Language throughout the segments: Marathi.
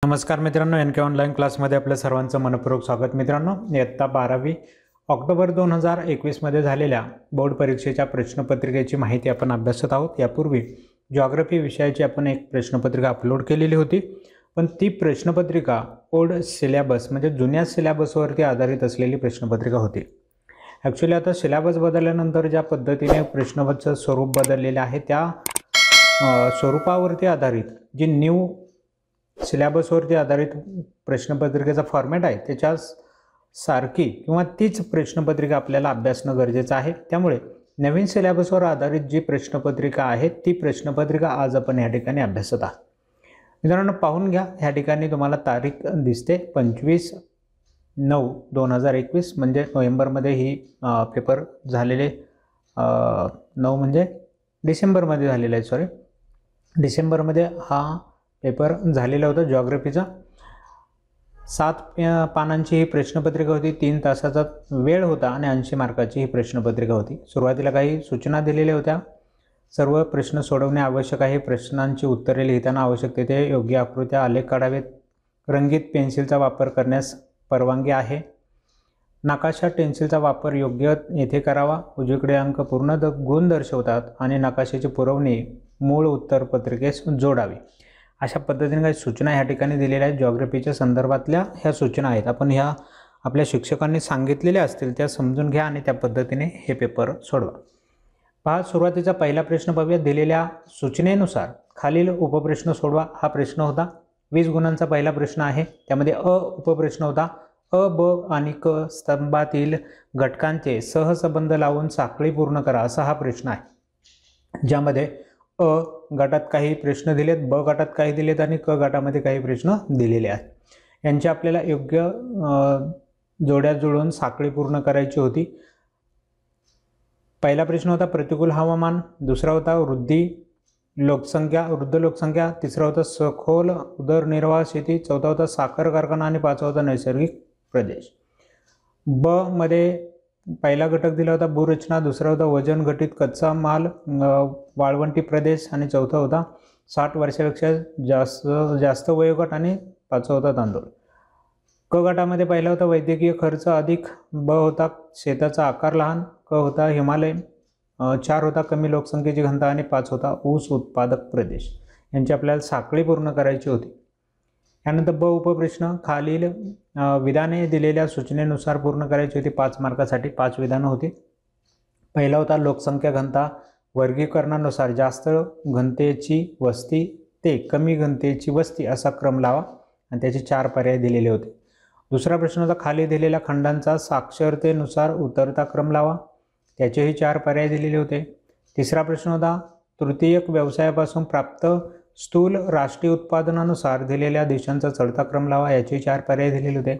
नमस्कार मित्रांनो, एनके ऑनलाईन क्लासमध्ये आपल्या सर्वांचं मनपूर्वक स्वागत। मित्रांनो, इयत्ता 12वी ऑक्टोबर 2021 मध्ये झालेल्या बोर्ड परीक्षेच्या प्रश्नपत्रिकेची माहिती आपण अभ्यासत आहोत। यापूर्वी जिओग्राफी विषयाची आपण एक प्रश्नपत्रिका अपलोड केलेली होती, पण ती प्रश्नपत्रिका ओल्ड सिलेबस म्हणजे जुन्या सिलेबसवरती आधारित असलेली प्रश्नपत्रिका होती। ॲक्च्युअली आता सिलेबस बदलल्यानंतर ज्या पद्धतीने प्रश्नाचं स्वरूप बदललेले आहे त्या स्वरूपावरती आधारित जी न्यू सिलेबसवरती आधारित प्रश्नपत्रिकेचा फॉर्मॅट आहे त्याच्या सारखी किंवा तीच प्रश्नपत्रिका आपल्याला अभ्यासणं गरजेचं आहे। त्यामुळे नवीन सिलेबसवर आधारित जी प्रश्नपत्रिका आहे ती प्रश्नपत्रिका आज आपण या ठिकाणी अभ्यासत आहोत। मित्रांनो, पाहून घ्या, या ठिकाणी तुम्हाला तारीख दिसते 25/9/2021 म्हणजे नोव्हेंबरमध्ये ही पेपर झालेले 9 म्हणजे डिसेंबरमध्ये झालेला आहे, सॉरी डिसेंबरमध्ये हा पेपर झालेला होता जिओग्राफीचा। 7 पानांची ही प्रश्नपत्रिका होती, 3 तासाचा वेळ होता आणि 80 मार्काची ही प्रश्नपत्रिका होती। सुरुवातीला काही सूचना दिलेल्या होत्या, सर्व प्रश्न सोडवणे आवश्यक आहे, प्रश्नांची उत्तरे लिहिताना आवश्यक तेथे योग्य आकृत्या आलेख काढावेत, रंगीत पेन्सिलचा वापर करण्यास परवानगी आहे, नकाशा पेन्सिलचा वापर योग्य येथे करावा, उजवीकडे अंक पूर्ण गुण दर्शवतात आणि नकाशाची पुरवणी मूळ उत्तरपत्रिकेस जोडावी। अशा पद्धतीने काही सूचना या ठिकाणी दिलेल्या आहेत। जिओग्राफीच्या संदर्भातल्या ह्या सूचना आहेत, आपण ह्या आपल्या शिक्षकांनी सांगितलेल्या असतील त्या समजून घ्या आणि त्या पद्धतीने हे पेपर सोडवा। पहा, सुरुवातीचा पहिला प्रश्न पाहूया। दिलेल्या सूचनेनुसार खालील उपप्रश्न सोडवा हा प्रश्न होता। 20 गुणांचा पहिला प्रश्न आहे। त्यामध्ये उपप्रश्न होता अ, ब आणि क स्तंभातील घटकांचे सहसंबंध लावून साखळी पूर्ण करा असा हा प्रश्न आहे, ज्यामध्ये अ गटात काही प्रश्न दिलेत, ब गटात काही दिलेत आणि क गटामध्ये काही प्रश्न दिलेले आहेत। यांची आपल्याला योग्य जोड्या जुळवून साखळी पूर्ण करायची होती। पहिला प्रश्न होता प्रतिकूल हवामान, दुसरा होता वृद्ध लोकसंख्या, तिसरा होता सखोल उदरनिर्वाह शेती, चौथा होता साखर कारखाना आणि पाचवा होता नैसर्गिक प्रदेश। ब मध्ये पहिला घटक दिला होता भूरचना, दुसरा होता वजन घटित कच्चा माल, वाळवंटी प्रदेश आणि चौथा होता 60 वर्षापेक्षा जास्त वयोगट आणि पाचवा होता तांदूळ। क गटामध्ये पहिला होता वैद्यकीय खर्च अधिक, ब होता शेताचा आकार लहान, क होता हिमालय, 4 होता कमी लोकसंख्येची घनता आणि 5 होता ऊस उत्पादक प्रदेश। यांची आपल्याला साखळी पूर्ण करायची होती। त्यानंतर ब उपप्रश्न खालील विधाने दिलेल्या सूचनेनुसार पूर्ण करायची होती। 5 मार्कासाठी 5 विधानं होती। पहिला होता लोकसंख्या घनता वर्गीकरणानुसार जास्त घनतेची वस्ती ते कमी घनतेची वस्ती असा क्रम लावा आणि त्याचे 4 पर्याय दिलेले होते। दुसरा प्रश्न होता खाली दिलेल्या खंडांचा साक्षरतेनुसार उतरता क्रम लावा, त्याचेही 4 पर्याय दिलेले होते। तिसरा प्रश्न होता तृतीयक व्यवसायापासून प्राप्त स्थूल राष्ट्रीय उत्पादनानुसार दिलेल्या देशांचा चढता क्रम लावा, याचे 4 पर्याय दिलेले होते।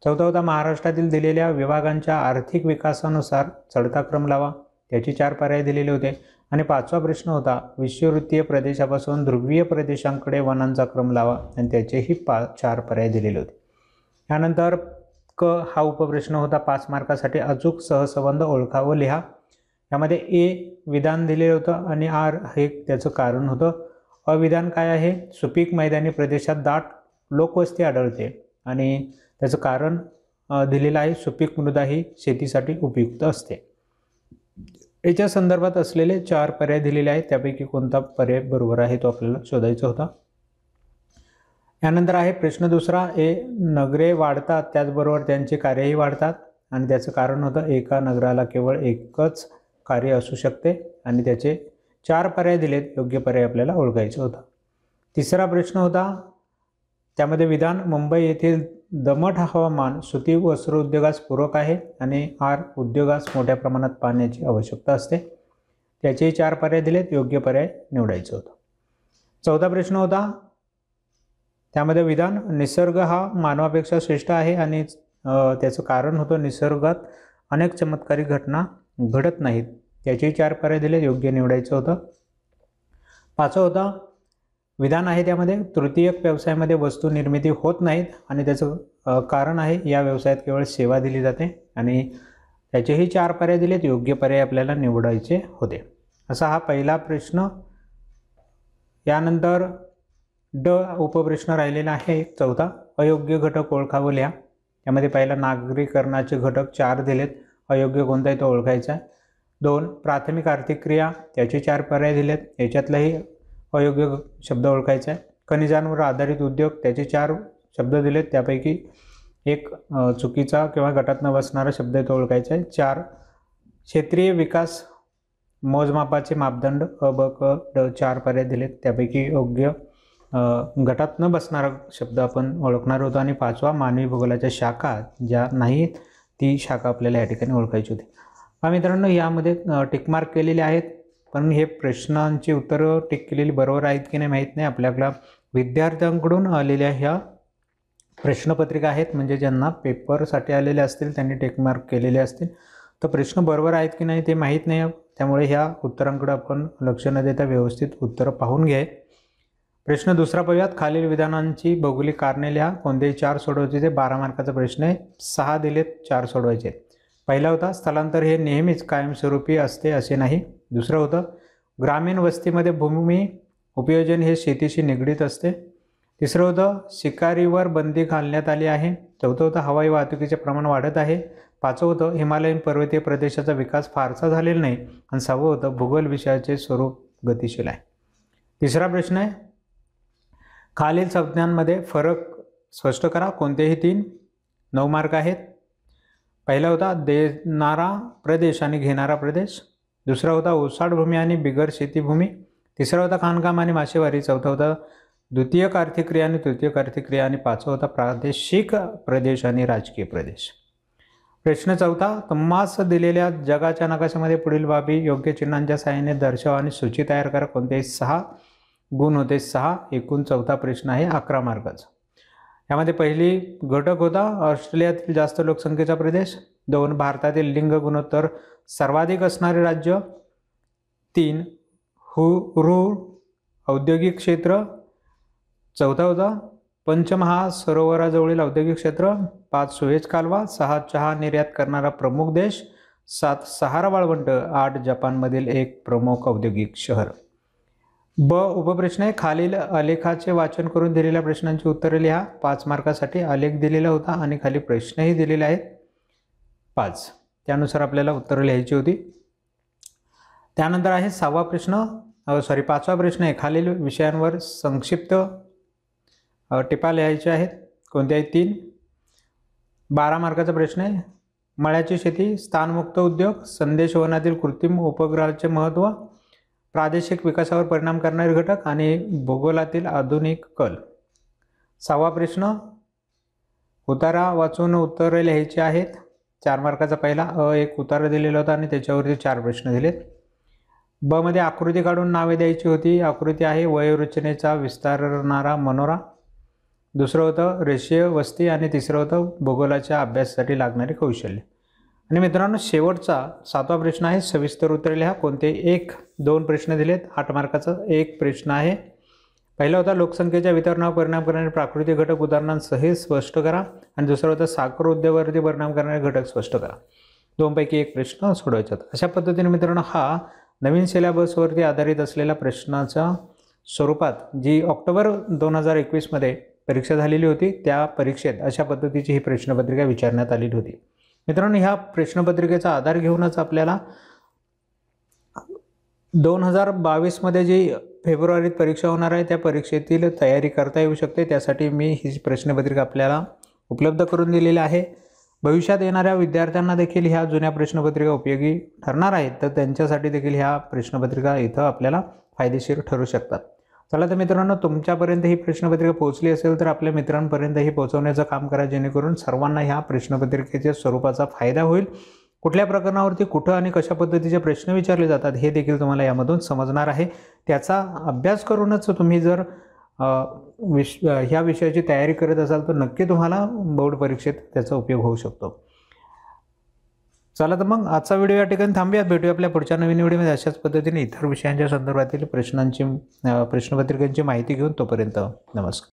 चौथा होता महाराष्ट्रातील दिलेल्या विभागांच्या आर्थिक विकासानुसार चढता क्रम लावा, त्याचे 4 पर्याय दिलेले होते। आणि पाचवा प्रश्न होता विषुववृत्तीय प्रदेशापासून ध्रुवीय प्रदेशांकडे वनांचा क्रम लावा आणि त्याचेही 4 पर्याय दिलेले होते। त्यानंतर क हा उपप्रश्न होता 5 मार्कासाठी अचूक सहसंबंध ओळखा व लिहा। यामध्ये ए विधान दिलेलं होतं आणि आर हे त्याचं कारण होतं। अविधान काय आहे, सुपीक मैदानी प्रदेशात दाट लोकवस्ती आढळते आणि त्याचं कारण दिलेलं आहे सुपीक मृदा ही शेतीसाठी उपयुक्त असते। याच्या संदर्भात असलेले 4 पर्याय दिलेले आहेत, त्यापैकी कोणता पर्याय बरोबर आहे तो आपल्याला शोधायचा होता। यानंतर आहे प्रश्न दुसरा, नगरे वाढतात त्याचबरोबर त्यांचे कार्यही वाढतात आणि त्याचं कारण होतं एका नगराला केवळ एकच कार्य असू शकते आणि त्याचे 4 पर्याय दिलेत, योग्य पर्याय आपल्याला ओळखायचा होता। तिसरा प्रश्न होता त्यामध्ये विधान मुंबई येथील दमट हवामान सुती वस्त्र उद्योगास पूरक आहे आणि आर उद्योगास मोठ्या प्रमाणात पाण्याची आवश्यकता असते, त्याचेही 4 पर्याय दिलेत, योग्य पर्याय निवडायचं होतं। चौथा प्रश्न होता त्यामध्ये विधान निसर्ग हा मानवापेक्षा श्रेष्ठ आहे आणि त्याचं कारण होतं निसर्गात अनेक चमत्कारिक घटना घडत नाहीत, त्याचेही 4 पर्याय दिले, योग्य निवडायचं होतं। पाचवा होता विधान आहे त्यामध्ये तृतीयक व्यवसायामध्ये वस्तू निर्मिती होत नाहीत आणि त्याचं कारण आहे या व्यवसायात केवळ सेवा दिली जाते आणि त्याचेही 4 पर्याय दिलेत, योग्य पर्याय आपल्याला निवडायचे होते। असा हा पहिला प्रश्न। यानंतर ड उपप्रश्न राहिलेला आहे एक चौथा, अयोग्य घटक ओळखावं लिहा। यामध्ये पहिला नागरीकरणाचे घटक 4 दिलेत, अयोग्य कोणता आहे तो ओळखायचा आहे। 2 प्राथमिक आर्थिक क्रिया, त्याचे 4 पर्याय दिलेत, याच्यातलाही अयोग्य शब्द ओळखायचा आहे। खनिजांवर आधारित उद्योग, त्याचे 4 शब्द दिलेत, त्यापैकी एक चुकीचा किंवा गटात न बसणारा शब्द आहे तो ओळखायचा आहे। 4 क्षेत्रीय विकास मोजमापाचे मापदंड, अ ब क ड 4 पर्याय दिलेत, त्यापैकी योग्य गटात न बसणारा शब्द आपण ओळखणार होतो। आणि 5वा मानवी भूगोलाच्या शाखा ज्या नाहीत ती शाखा आपल्याला या ठिकाणी ओळखायची होती। मित्रांनो यामध्ये टिकमार्क केलेले आहेत, पण हे प्रश्नांची उत्तरं टिक केलेली बरोबर आहेत की नाही माहीत नाही। आपल्याला विद्यार्थ्यांकडून आलेल्या ह्या प्रश्नपत्रिका आहेत, म्हणजे ज्यांना पेपरसाठी आलेले असतील त्यांनी टिकमार्क केलेले असतील, तर प्रश्न बरोबर आहेत की नाही ते माहीत नाही। त्यामुळे ह्या उत्तरांकडे आपण लक्ष न देता व्यवस्थित उत्तरं पाहून घ्या। प्रश्न दुसरा पाहूयात, खालील विधानांची भौगोलिक कारणे लिहा। कोणतेही 4 सोडवायचे, ते 12 मार्काचा प्रश्न आहे, 6 दिलेत, 4 सोडवायचे। पहिला होता स्थलांतर हे नेहमीच कायमस्वरूपी असते असे नाही। दुसरं होतं ग्रामीण वस्तीमध्ये भूमी उपयोजन हे शेतीशी निगडीत असते। तिसरं होतं शिकारीवर बंदी घालण्यात आली आहे। चौथं होतं हवाई वाहतुकीचे प्रमाण वाढत आहे। 5वं होतं हिमालयीन पर्वतीय प्रदेशाचा विकास फारसा झालेला नाही। आणि 6वं होतं भूगोल विषयाचे स्वरूप गतिशील आहे। तिसरा प्रश्न आहे खालील संज्ञांमध्ये फरक स्पष्ट करा। कोणतेही 3 9 मार्क आहेत। पहिला होता देणारा प्रदेश आणि घेणारा प्रदेश। दुसरा होता ओसाड भूमी आणि बिगर शेतीभूमी। तिसरा होता खाणकाम आणि मासेमारी। चौथा होता द्वितीयक आर्थिक क्रिया आणि तृतीयक आर्थिक क्रिया। आणि 5वा होता प्रादेशिक प्रदेश आणि राजकीय प्रदेश। प्रश्न चौथा तुम्हास दिलेल्या जगाच्या नकाशामध्ये पुढील बाबी योग्य चिन्हांच्या सहाय्याने दर्शवा आणि सूची तयार करा। कोणतेही 6 गुण होते 6, एकूण चौथा प्रश्न आहे 11 मार्काचा। यामध्ये पहिली घटक होता ऑस्ट्रेलियातील जास्त लोकसंख्येचा प्रदेश। 2 भारतातील लिंग गुणोत्तर सर्वाधिक असणारे राज्य। 3 हुरूर औद्योगिक क्षेत्र। चौथा होता पंचमहासरोवराजवळील औद्योगिक क्षेत्र। 5 सुएझ कालवा। 6 चहा निर्यात करणारा प्रमुख देश। 7 सहारा वाळवंट। 8 जपानमधील एक प्रमुख औद्योगिक शहर। ब उपप्रश्न आहे खालील आलेखाचे वाचन करून दिलेल्या प्रश्नांची उत्तरे लिहा। 5 मार्कासाठी आलेख दिलेला होता आणि खाली प्रश्नही दिलेले आहेत 5, त्यानुसार आपल्याला उत्तरे लिहायची होती। त्यानंतर आहे 5वा प्रश्न आहे खालील विषयांवर संक्षिप्त टिपा लिहायच्या आहेत। कोणत्याही 3। 12 मार्काचा प्रश्न आहे मळ्याची शेती, स्थानमुक्त उद्योग, संदेशवहनातील कृत्रिम उपग्रहाचे महत्त्व, प्रादेशिक विकासावर परिणाम करणारे घटक आणि भूगोलातील आधुनिक कल। 6वा प्रश्न उतारा वाचून उत्तरे लिहायची आहेत। 4 मार्काचा पहिला एक उतारा दिलेला होता आणि त्याच्यावरती 4 प्रश्न दिलेत। ब मध्ये आकृती काढून नावे द्यायची होती। आकृती आहे वयोरचनेचा विस्तारणारा मनोरा। दुसरं होतं रेषीय वस्ती आणि तिसरं होतं भूगोलाच्या अभ्यासासाठी लागणारे कौशल्य। आणि मित्रांनो शेवटचा 7वा प्रश्न आहे सविस्तर उत्तरे लिहा। कोणते 1 2 प्रश्न दिलेत, 8 मार्काचा एक प्रश्न आहे। पहिला होता लोकसंख्येच्या वितरणावर परिणाम करणारे प्राकृतिक घटक उदाहरणांसह स्पष्ट करा। आणि दुसरा होता साखर उद्योगावरती परिणाम करणारे घटक स्पष्ट करा। 2 पैकी 1 प्रश्न सोडवायचा होता। अशा पद्धतीने मित्रांनो हा नवीन सिलेबसवरती आधारित असलेल्या प्रश्नाच्या स्वरूपात जी ऑक्टोबर 2021 मध्ये परीक्षा झालेली होती त्या परीक्षेत अशा पद्धतीची ही प्रश्नपत्रिका विचारण्यात आलेली होती। मित्रांनो ह्या प्रश्नपत्रिकेचा आधार घेऊनच आपल्याला 2022 मध्ये जी फेब्रुवारीत परीक्षा होणार आहे त्या परीक्षेतील तयारी करता येऊ शकते। त्यासाठी मी ही प्रश्नपत्रिका आपल्याला उपलब्ध करून दिलेली आहे। भविष्यात येणाऱ्या विद्यार्थ्यांना देखील ह्या जुन्या प्रश्नपत्रिका उपयोगी ठरणार आहेत, तर त्यांच्यासाठी देखील ह्या प्रश्नपत्रिका इथं आपल्याला फायदेशीर ठरू शकतात। चला तर मित्रांनो तुमच्यापर्यंत ही प्रश्नपत्रिका पोहोचली असेल तर आपल्या मित्रांपर्यंतही पोहोचवण्याचं काम करा, जेणेकरून सर्वांना ह्या प्रश्नपत्रिकेच्या स्वरूपाचा फायदा होईल। कुठल्या प्रकरणावरती कुठं आणि कशा पद्धतीचे प्रश्न विचारले जातात हे देखील तुम्हाला यामधून समजणार आहे। त्याचा अभ्यास करूनच तुम्ही जर ह्या विषयाची तयारी करत असाल तर नक्की तुम्हाला बोर्ड परीक्षेत त्याचा उपयोग होऊ शकतो। चला तर मग आजचा व्हिडिओ या ठिकाणी थांबूया। भेटूया आपल्या पुढच्या नवीन व्हिडिओमध्ये अशाच पद्धतीने इतर विषयांच्या संदर्भातील प्रश्नपत्रिकांची माहिती घेऊन। तोपर्यंत नमस्कार।